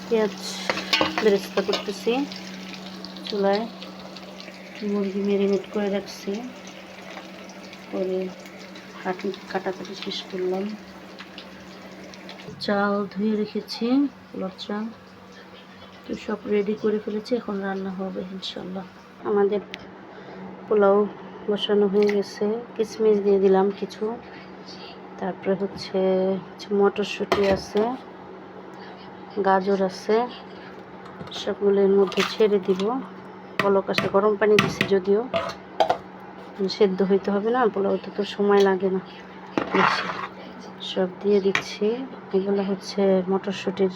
পেঁয়াজ বেরেস্তা করতেছি চুলায়। মুরগি ম্যারিনেট করে রাখছি, পরে কাটাকাটি শেষ করলাম। চাল ধুয়ে রেখেছি, পোলাও চাল তো সব রেডি করে ফেলেছি, এখন রান্না হবে ইনশাল্লাহ। আমাদের পোলাও বসানো হয়ে গেছে, কিশমিশ দিয়ে দিলাম কিছু, তারপরে হচ্ছে মটরশুঁটি আছে, গাজর আছে, সবগুলো এর মধ্যে ছেড়ে দিব। বলক আসলে গরম পানি দিচ্ছি, যদিও সেদ্ধ হইতে হবে না, পোলাওতে তো সময় লাগে না বেশি। সব দিয়ে দিচ্ছি। এগুলো হচ্ছে মটরশুঁটির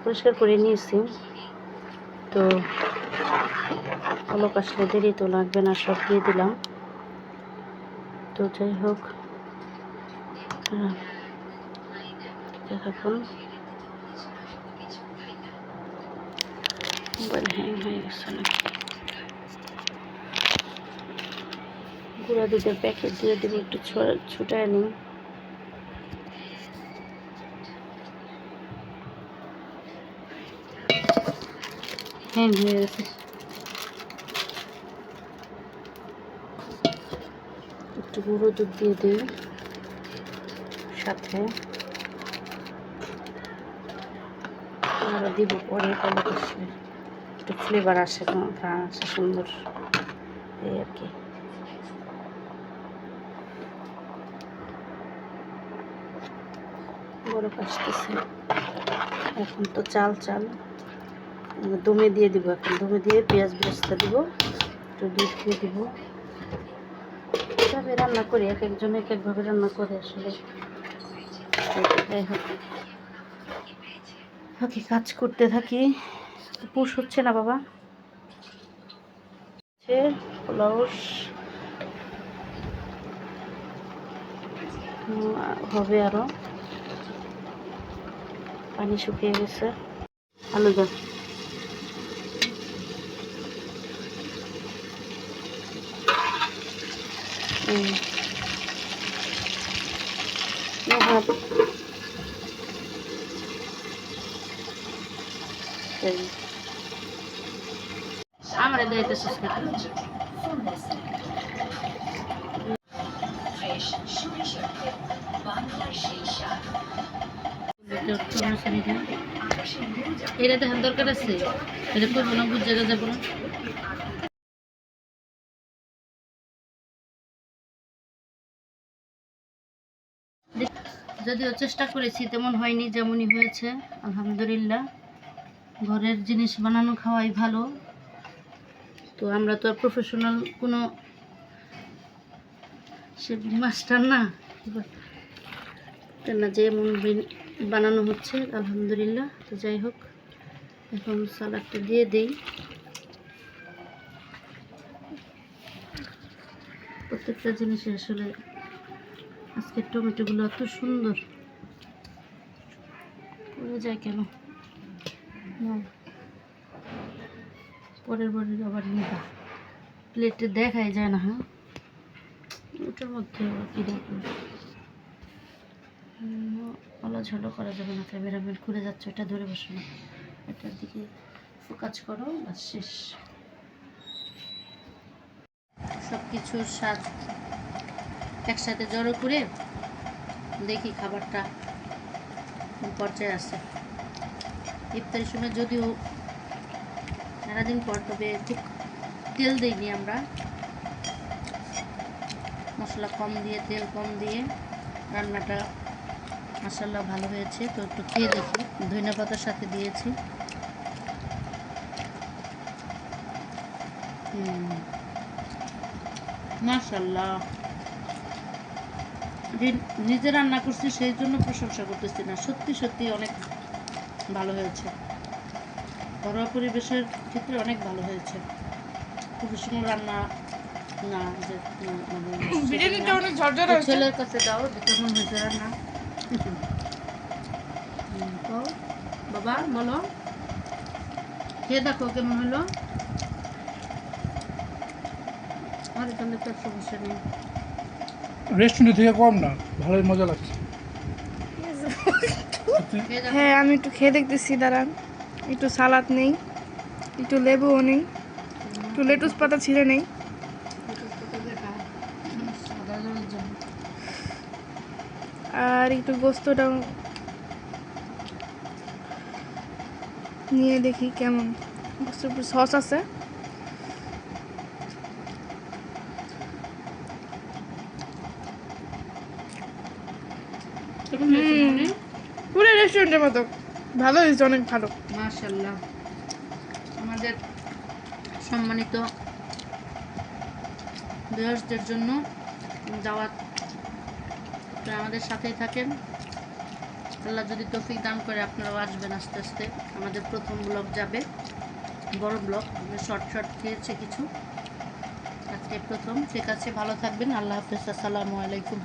পরিষ্কার করে নিয়েছি, তো বলক আসলে দেরি তো লাগবে না, সব দিয়ে দিলাম। তো যাই হোক, এখন মোবাইল হ্যাং হয়ে গেছে নাকি, গুঁড়া দুধের প্যাকেট দিয়ে দেবো, একটু ছুটায় নিই। হ্যাং হয়ে গেছে, একটু গুঁড়ো দুধ দিয়ে দিই সাথে, আরও দিব পরে, বলক আসলে একটু ফ্লেভার আসে, ঘ্রাণ আসে সুন্দর, এই আর কি। বরফ আসতেছে, এখন তো চাল দমে দিয়ে দিব। এখন দমে দিয়ে পেঁয়াজ বেরেস্তা দিব, একটু দুধ দিয়ে দিব। এভাবে রান্না করি, এক একজন এক একভাবে রান্না করে আসলে। যাই হোক, বাকি কাজ করতে থাকি। পুষ হচ্ছে না বাবা, পোলাও হবে, আরো পানি শুকিয়ে গেছে। আলু দা আমার দায়িত্ব শেষ করতে এটা দেখার দরকার আছে, এটা করবো না, বুঝ জায়গা যাবো না। যদিও চেষ্টা করেছি, তেমন হয়নি, যেমনই হয়েছে আলহামদুলিল্লাহ। ঘরের জিনিস বানানো খাওয়াই ভালো, তো আমরা তো আর প্রফেশনাল কোনো মাস্টার না, না যেমন বানানো হচ্ছে আলহামদুলিল্লাহ। তো যাই হোক, এখন সালাডটা দিয়ে দিই। প্রত্যেকটা জিনিসে আসলে আজকের টমেটোগুলো এত সুন্দর পড়ে যায় কেন, পরের বারে আবার নিবা, প্লেটে দেখাই যায় না। হ্যাঁ, ওটার মধ্যে কি দেখুন, ঝোলো করা যাবে না, ক্যামেরাম্যান ঘুরে যাচ্ছে, ওটা ধরে বসো না, এটার দিকে ফোকাস করো, বাস শেষ। সব কিছুর স্বাদ একসাথে জড়ো করে দেখি খাবারটা কোন পর্যায়ে আছে। ইফতারের সময় যদিও সারাদিন পর, তবে খুব তেল দিইনি আমরা, মশলা কম দিয়ে, তেল কম দিয়ে রান্নাটা মাশাআল্লাহ ভালো হয়েছে। তো একটু খেয়ে দেখি, ধনিয়া পাতার সাথে দিয়েছি। মাশাআল্লাহ, নিজে রান্না করছি সেই জন্য প্রশংসা করতেছি না, সত্যি সত্যি অনেক ভালো হয়েছে। ঘরোয়া পরিবেশের ক্ষেত্রে অনেক ভালো হয়েছে, প্রফেশনাল রান্না না, যে মানে ছেলের কাছে দাও যে কেমন হয়েছে রান্না। তো বাবা বলো, খেয়ে দেখো কেমন হলো। আর এখানে তো সমস্যা নেই, রেস্টুরেন্ট থেকে কম না, ভালোই মজা লাগছে। হ্যাঁ আমি একটু খেয়ে দেখতেছি, দাঁড়ান। একটু সালাদ নেই, একটু লেবুও নেই, একটু লেটুস পাতা ছিঁড়ে নেই। আর একটু গোস্তটাও নিয়ে দেখি কেমন। গোস্তের উপর সস আছে। পুরো রেস্টুরেন্টের মতো ভালো হয়েছে, অনেক ভালো। মাশাআল্লাহ। আমাদের সম্মানিত ভিউয়ার্সদের জন্য দাওয়াত, আমাদের সাথেই থাকেন। আল্লাহ যদি তৌফিক দান করে আপনারাও আসবেন আস্তে আস্তে। আমাদের প্রথম ব্লগ যাবে, বড় ব্লগ, আমরা শর্ট শর্ট খেয়েছি কিছু, আজকে প্রথম। ঠিক আছে, ভালো থাকবেন, আল্লাহ হাফেজ, আসসালামু আলাইকুম।